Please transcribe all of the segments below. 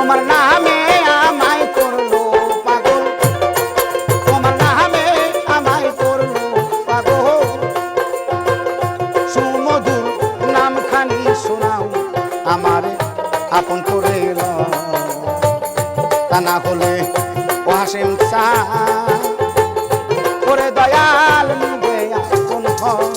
তোমার নামে আমায় করলো পাগল, তোমার নামে আমায় করলো পাগল। সুমধুর নামখানি শোনাও আমারে আপন করে লও, তা না হলে ও হাসিম চা করে দয়াল নিবে আপন হয়।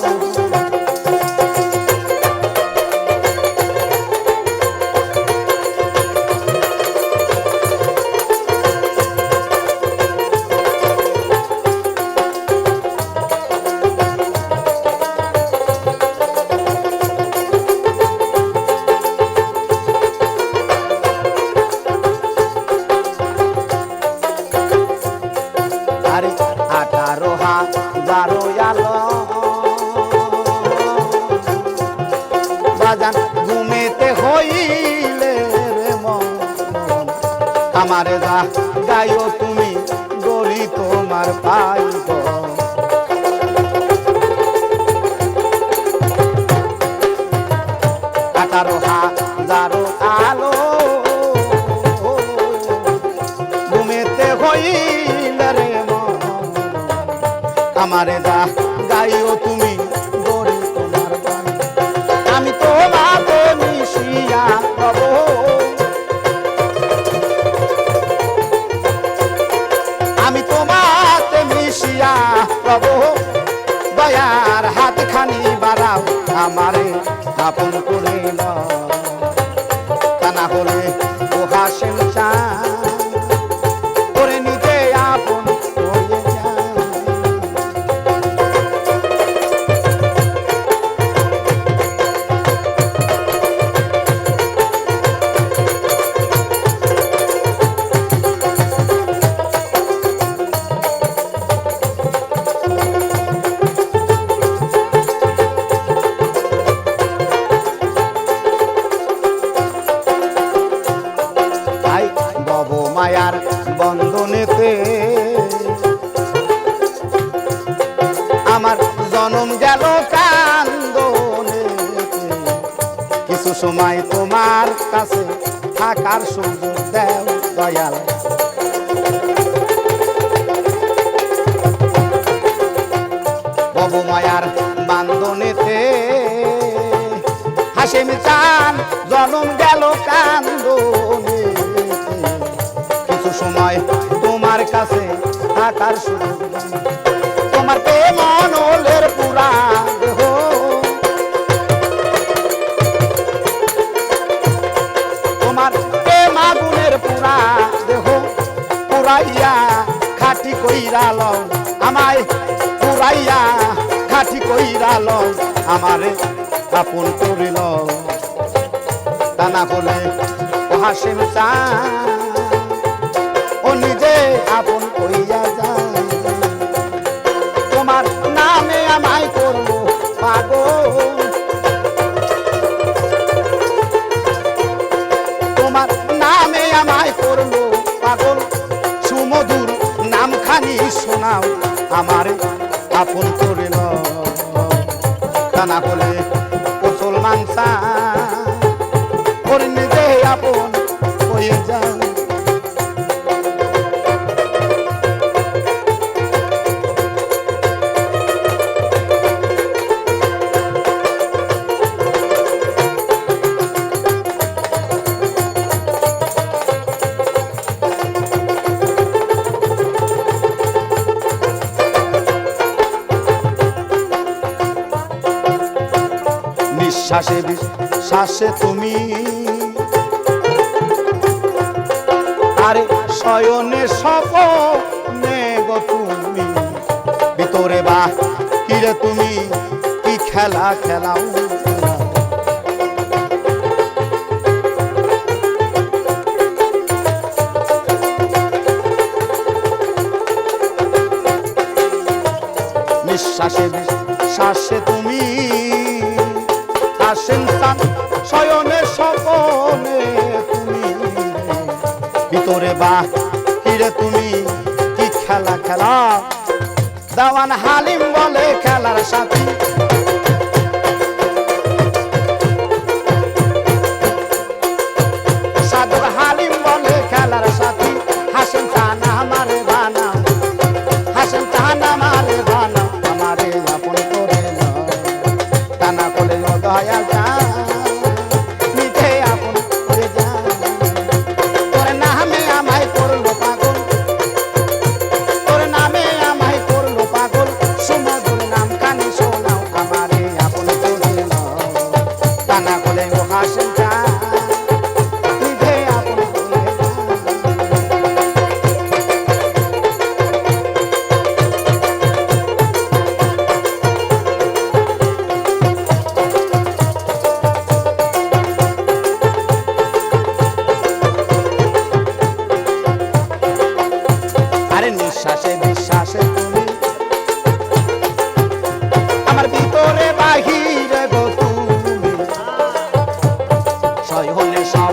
আরে 18,000 আলো বাজান ঘুমেতে হইলে রে মন, আমারে যা গাইও তুমি গরি তোমার পাইব। 18,000 আলো ঘুমেতে হইলে রে আমারে দা গাইও তুমি গরি তোমার গান। আমি তোমাকে মিশিয়া পাব, আমি তোমাকে মিশিয়া পাব। দয়ার হাতখানি বাড়াও আমারে আপন করে নাও, তা না হলে ও হাসেম চা করে নিজে আপন হয়ে যায়। মায়ার বন্ধনেতে আমার জনম গেল কান্দনেতে, কিছু সময় তোমার কাছে থাকার সুযোগ দেও দয়াল। বাবু মায়ার বান্ধনেতে হাসিম চান জনম গেল কান্দনে, কিছু সময় তোমার কাছে থাকার সুযোগ। তোমার প্রেম মনলের পুরা দেহ, তোমার প্রেম আগুনের পুরা দেহ পুরাইয়া খাটি কইরা লও আমায়, পুরাইয়া খাটি কইরা লও আমারে আপন করে লও, তা না হলে ও হাসিম চা ও নিজে আপন কইয়া যায়। তোমার নামে আমায় করবো পাগল, তোমার নামে আমায় করবো পাগল। সুমধুর নামখানি শোনাও আমারে আপন করে নাও, তা না হলে মুসলমান চা ওর নিজে আপন হয়ে যায়। নিঃশ্বাসে বিশ্বাসে তুমি, আরে শয়নে স্বপ্নে গো তুমি, ভিতরে বা কিরে তুমি কি খেলা খেলাও। নিঃশ্বাসে বিশ্বাসে তুমি হাসেম চান শয়নে স্বপনে তুমি, ভিতরে বা কিরে তুমি কি খেলা খেলা। দেওয়ান হালিম বলে খেলার সাথী, সাধক হালিম বলে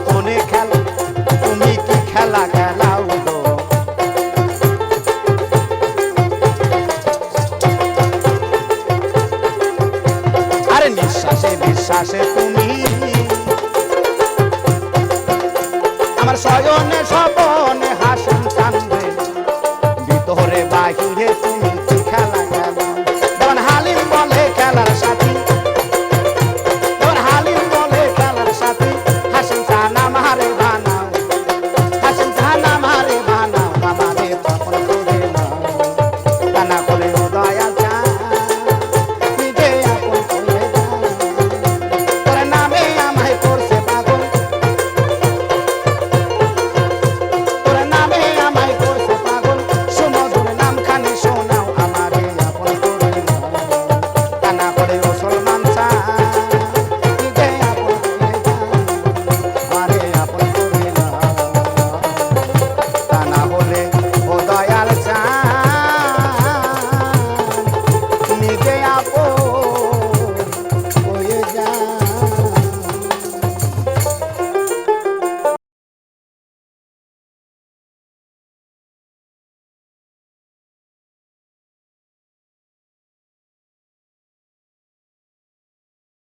কোনে খেলা, তুমি কি খেলা খেলা